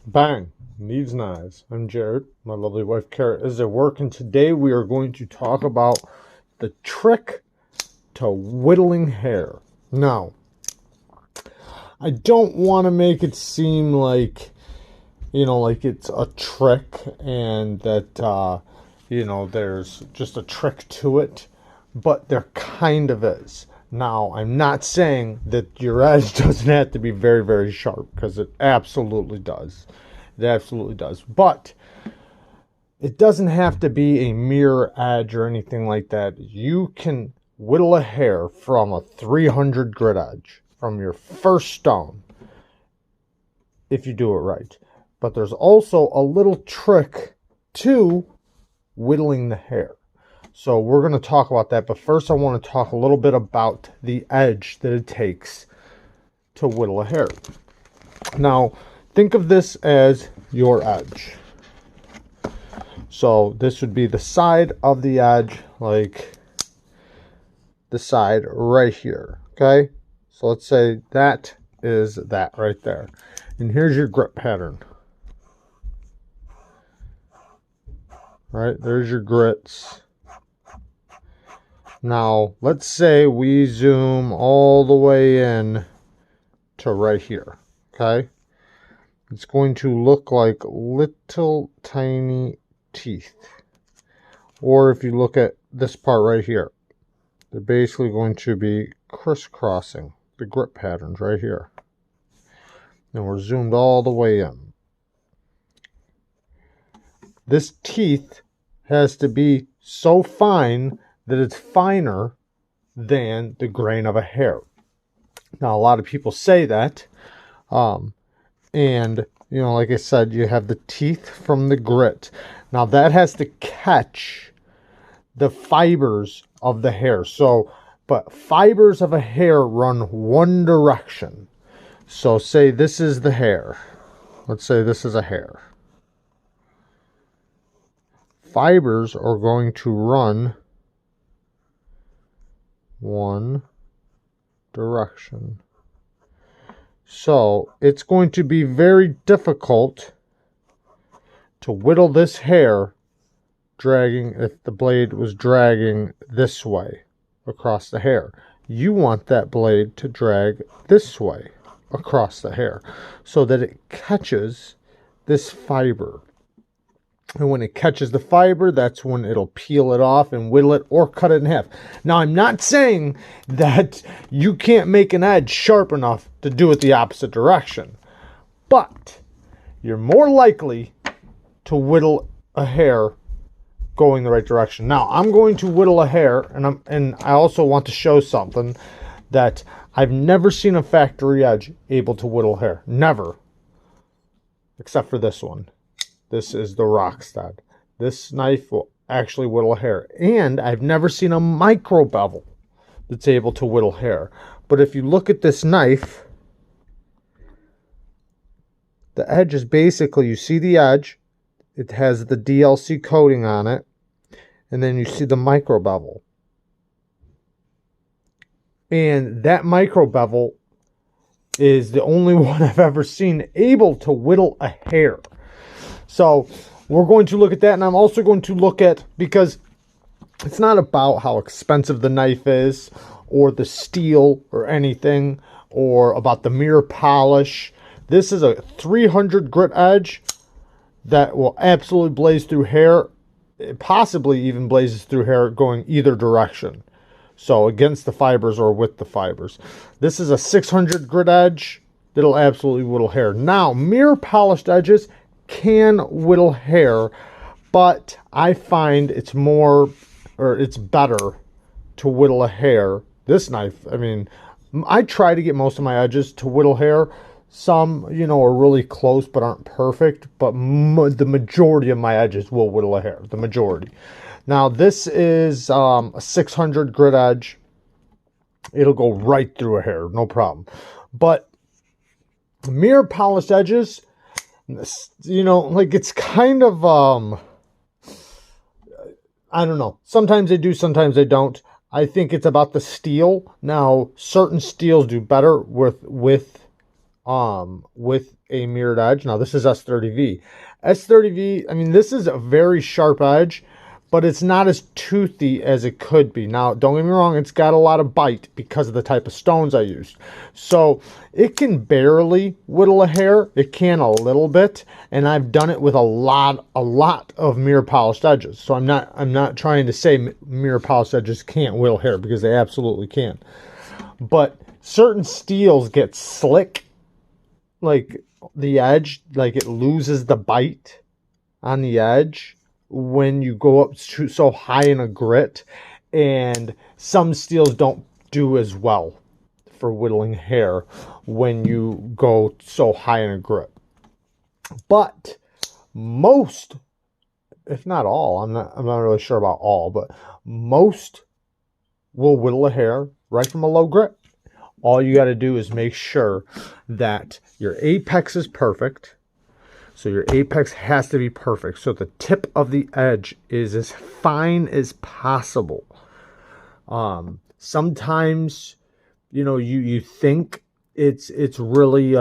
Bang! Neeves knives. I'm Jared. My lovely wife Carrot is at work, and today we are going to talk about the trick to whittling hair. Now, I don't want to make it seem like, like it's a trick and that, there's just a trick to it, but there kind of is. Now, I'm not saying that your edge doesn't have to be very, very sharp, because it absolutely does. It absolutely does. But it doesn't have to be a mirror edge or anything like that. You can whittle a hair from a 300 grit edge, from your first stone, if you do it right. But there's also a little trick to whittling the hair. So we're going to talk about that, but first I want to talk a little bit about the edge that it takes to whittle a hair. Now, think of this as your edge. So this would be the side of the edge, like the side right here, okay? So let's say that is that right there. And here's your grit pattern. Right, there's your grits. Now, let's say we zoom all the way in to right here, okay? It's going to look like little tiny teeth. Or if you look at this part right here, they're basically going to be crisscrossing the grit patterns right here. And we're zoomed all the way in. This teeth has to be so fine that it's finer than the grain of a hair. Now, a lot of people say that, and, like I said, you have the teeth from the grit. Now, that has to catch the fibers of the hair. So, but fibers of a hair run one direction. So, say this is the hair. Let's say this is a hair. Fibers are going to run one direction. So it's going to be very difficult to whittle this hair if the blade was dragging this way across the hair. You want that blade to drag this way across the hair so that it catches this fiber. And when it catches the fiber, that's when it'll peel it off and whittle it or cut it in half. Now, I'm not saying that you can't make an edge sharp enough to do it the opposite direction. But you're more likely to whittle a hair going the right direction. Now, I'm going to whittle a hair, and I also want to show something that I've never seen a factory edge able to whittle hair. Never. Except for this one. This is the Rockstead. This knife will actually whittle hair. And I've never seen a micro bevel that's able to whittle hair. But if you look at this knife, the edge is basically, you see the edge. It has the DLC coating on it. And then you see the micro bevel. And that micro bevel is the only one I've ever seen able to whittle a hair. So we're going to look at that, and I'm also going to look at, because it's not about how expensive the knife is or the steel or anything, or about the mirror polish. This is a 300 grit edge that will absolutely blaze through hair. It possibly even blazes through hair going either direction. So against the fibers or with the fibers. This is a 600 grit edge that'll absolutely whittle hair. Now, mirror polished edges can whittle hair, but I find it's better to whittle a hair. This knife, I try to get most of my edges to whittle hair. Some, are really close but aren't perfect, but the majority of my edges will whittle a hair, the majority. Now, this is a 600 grit edge. It'll go right through a hair, no problem. But mirror polished edges, it's kind of, I don't know. Sometimes they do, sometimes they don't. I think it's about the steel. Now, certain steels do better with with a mirrored edge. Now this is S30V. S30V, I mean, this is a very sharp edge, but it's not as toothy as it could be. Now, don't get me wrong, it's got a lot of bite because of the type of stones I used. So it can barely whittle a hair. It can a little bit, and I've done it with a lot of mirror polished edges. So I'm not trying to say mirror polished edges can't whittle hair, because they absolutely can. But certain steels get slick, like the edge, like it loses the bite on the edge when you go up so high in a grit, and some steels don't do as well for whittling hair when you go so high in a grit. But most, if not all, I'm not really sure about all, but most will whittle a hair right from a low grit. All you got to do is make sure that your apex is perfect. So your apex has to be perfect. So the tip of the edge is as fine as possible. Sometimes, you know, you think it's really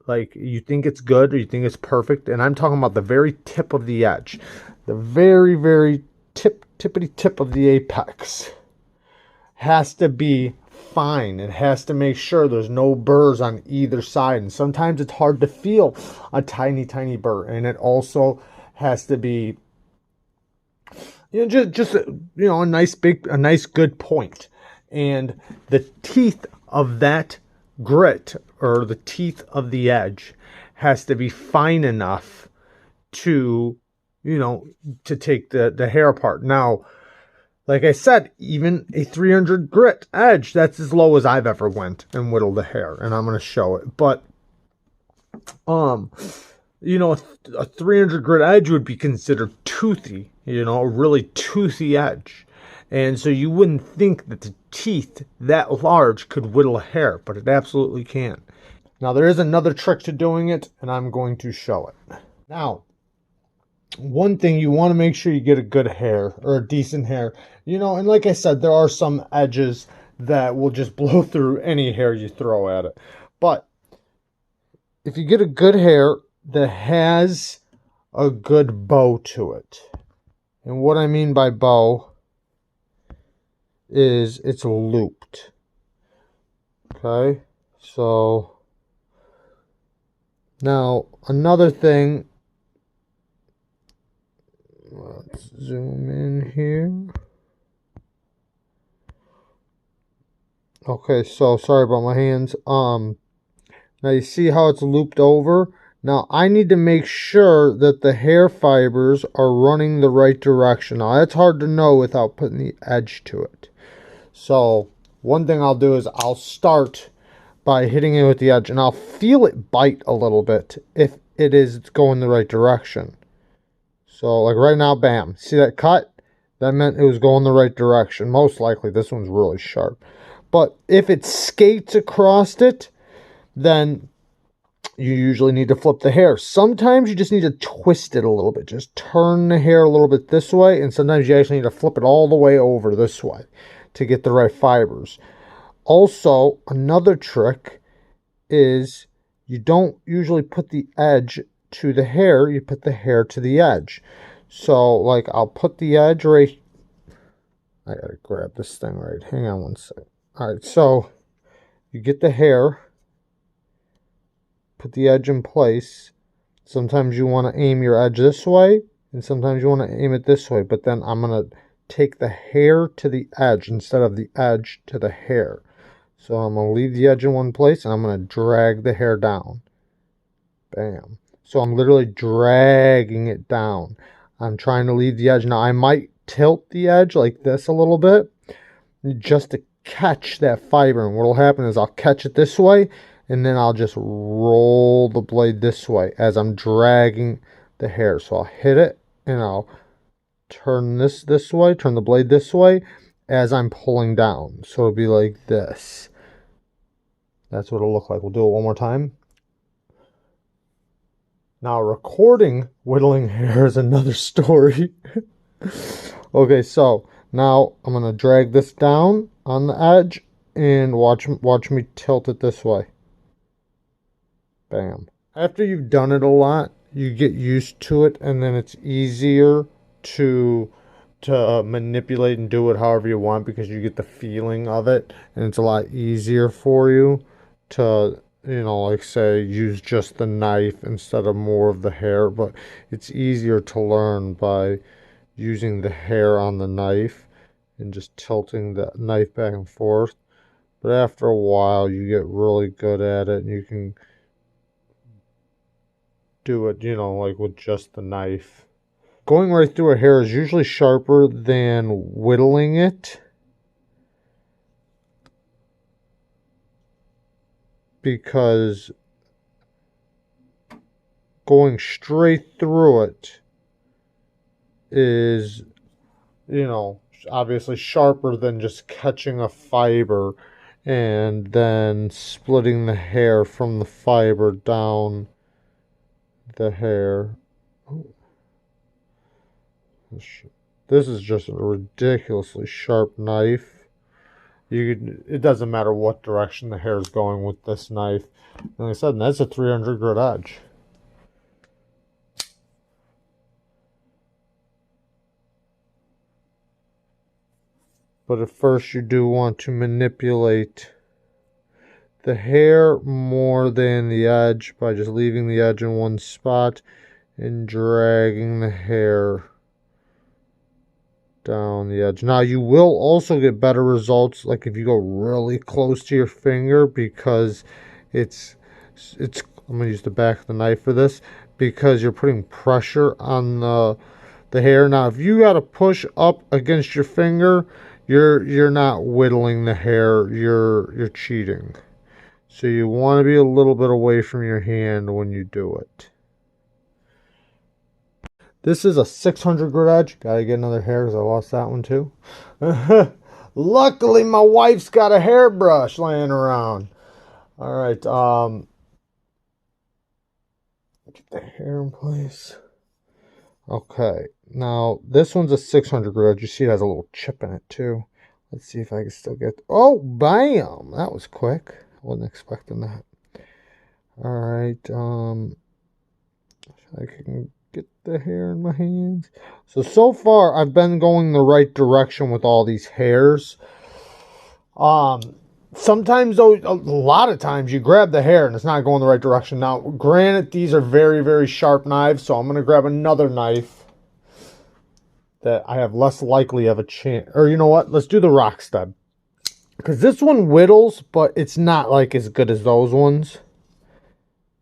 like you think it's good, or you think it's perfect, and I'm talking about the very tip of the edge, the very tippity tip of the apex has to be fine. It has to make sure there's no burrs on either side, and sometimes it's hard to feel a tiny burr, and it also has to be, you know, just you know, a nice good point. And the teeth of that grit, or the teeth of the edge, has to be fine enough to, you know, to take the hair apart. Now, like I said, even a 300 grit edge, that's as low as I've ever went and whittled the hair, and I'm going to show it. But, you know, a 300 grit edge would be considered toothy, you know, a really toothy edge. And so you wouldn't think that the teeth that large could whittle a hair, but it absolutely can. Now, there is another trick to doing it, and I'm going to show it. Now, one thing, you want to make sure you get a good hair, or a decent hair, you know, and like I said, there are some edges that will just blow through any hair you throw at it. But if you get a good hair that has a good bow to it, and what I mean by bow is it's looped. Okay, so now another thing, let's zoom in here. Okay, so sorry about my hands. Now you see how it's looped over? Now I need to make sure that the hair fibers are running the right direction. Now that's hard to know without putting the edge to it. So one thing I'll do is I'll start by hitting it with the edge, and I'll feel it bite a little bit if it's going the right direction. So like right now, bam, see that cut? That meant it was going the right direction. Most likely this one's really sharp. But if it skates across it, then you usually need to flip the hair. Sometimes you just need to twist it a little bit. Just turn the hair a little bit this way, and sometimes you actually need to flip it all the way over this way to get the right fibers. Also, another trick is you don't usually put the edge to the hair, you put the hair to the edge. So like I'll put the edge right, I gotta grab this thing right, hang on one second. Alright, so you get the hair, put the edge in place. Sometimes you want to aim your edge this way, and sometimes you want to aim it this way, but then I'm going to take the hair to the edge instead of the edge to the hair. So I'm going to leave the edge in one place, and I'm going to drag the hair down. Bam. So I'm literally dragging it down. I'm trying to leave the edge. Now I might tilt the edge like this a little bit just to catch that fiber, and what will happen is I'll catch it this way, and then I'll just roll the blade this way as I'm dragging the hair. So I'll hit it, and I'll turn this way, turn the blade this way as I'm pulling down. So it'll be like this. That's what it'll look like. We'll do it one more time. Now recording whittling hair is another story. Okay, so now I'm going to drag this down on the edge and watch me tilt it this way. Bam. After you've done it a lot, you get used to it, and then it's easier to manipulate and do it however you want because you get the feeling of it, and it's a lot easier for you to, you know, like say use just the knife instead of more of the hair. But it's easier to learn by using the hair on the knife and just tilting the knife back and forth. But after a while you get really good at it, and you can do it, you know, like with just the knife. Going right through a hair is usually sharper than whittling it, because going straight through it is, you know, obviously sharper than just catching a fiber and then splitting the hair from the fiber down the hair. This is just a ridiculously sharp knife. It doesn't matter what direction the hair is going with this knife. Like I said, that's a 300 grit edge. But at first you do want to manipulate the hair more than the edge by just leaving the edge in one spot and dragging the hair down the edge. Now you will also get better results like if you go really close to your finger, because it's I'm going to use the back of the knife for this, because you're putting pressure on the hair. Now if you got to push up against your finger, you're not whittling the hair, you're cheating. So you want to be a little bit away from your hand when you do it. This is a 600 grit edge. Gotta get another hair because I lost that one too. Luckily, my wife's got a hairbrush laying around. All right, get the hair in place. Okay, now this one's a 600 grit edge. You see it has a little chip in it too. Let's see if I can still get. Oh, bam! That was quick. I wasn't expecting that. All right, I can get the hair in my hands. So far I've been going the right direction with all these hairs. Sometimes though, a lot of times you grab the hair and it's not going the right direction. Now granted, these are very, very sharp knives, so I'm going to grab another knife that I have less likely of a chance. Or you know what, let's do the rock stud, because this one whittles, but it's not like as good as those ones,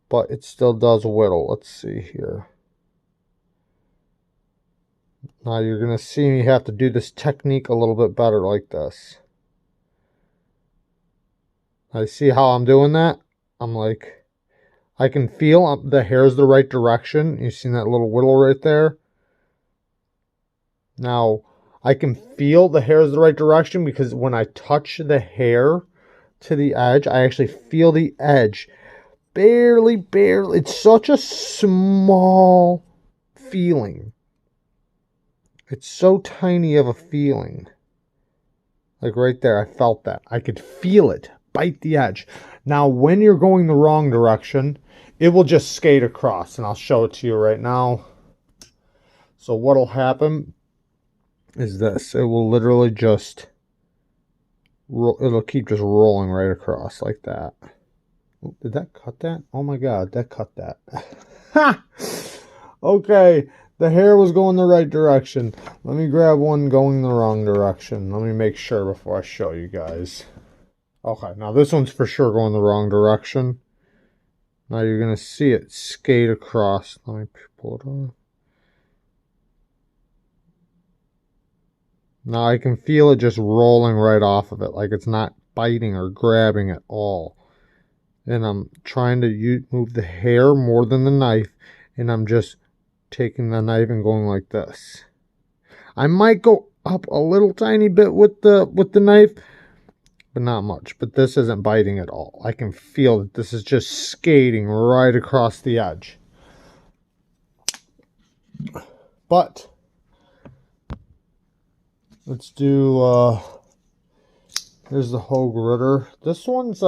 but it still does whittle. Let's see here. Now you're going to see me have to do this technique a little bit better like this. I see how I'm doing that. I'm like, I can feel the hair's the right direction. You see that little whittle right there? Now, I can feel the hair's the right direction because when I touch the hair to the edge, I actually feel the edge. Barely. It's such a small feeling. It's so tiny of a feeling. Like right there, I felt that. I could feel it bite the edge. Now, when you're going the wrong direction, it will just skate across. And I'll show it to you right now. So what'll happen is this. It will literally just, it'll keep just rolling right across like that. Did that cut that? Oh my God, that cut that. Ha! Okay. The hair was going the right direction. Let me grab one going the wrong direction. Let me make sure before I show you guys. Okay, now this one's for sure going the wrong direction. Now you're going to see it skate across. Let me pull it off. Now I can feel it just rolling right off of it, like it's not biting or grabbing at all. And I'm trying to move the hair more than the knife, and I'm just taking the knife and going like this. I might go up a little tiny bit with the knife, but not much. But this isn't biting at all. I can feel that this is just skating right across the edge. But let's do here's the Hogue Ritter. This one's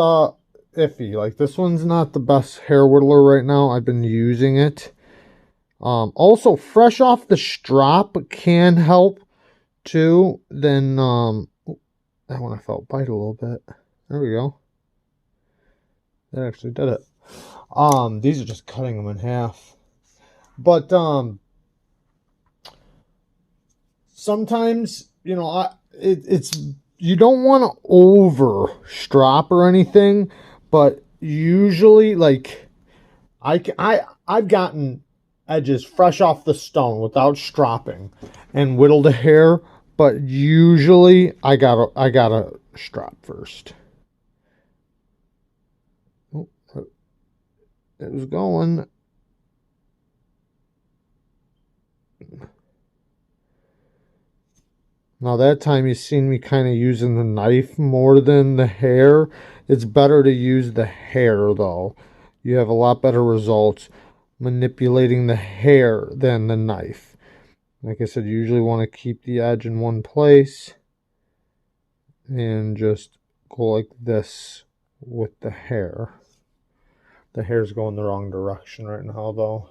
iffy. Like, this one's not the best hair whittler right now. I've been using it. Also, fresh off the strop can help too. Then that one I felt bite a little bit. There we go. That actually did it. These are just cutting them in half. But sometimes, you know, it's you don't want to over strop or anything, but usually, like, I've gotten edges fresh off the stone without stropping and whittled a hair, but usually I gotta strop first. Oh, it was going. Now that time you've seen me kind of using the knife more than the hair. It's better to use the hair though. You have a lot better results manipulating the hair than the knife. Like I said, you usually want to keep the edge in one place and just go like this with the hair. The hair's going the wrong direction right now though.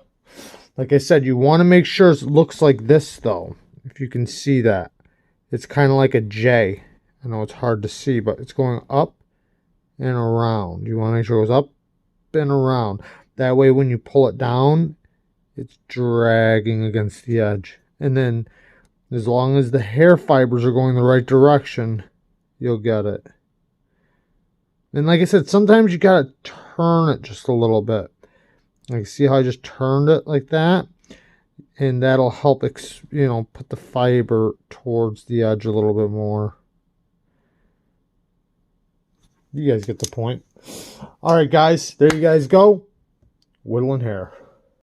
Like I said, you want to make sure it looks like this though, if you can see that. It's kind of like a J. I know it's hard to see, but it's going up and around. You want to make sure it goes up and around. That way when you pull it down, it's dragging against the edge. And then as long as the hair fibers are going the right direction, you'll get it. And like I said, sometimes you got to turn it just a little bit. Like, see how I just turned it like that? And that'll help, you know, put the fiber towards the edge a little bit more. You guys get the point. All right, guys. There you guys go. Whittling hair.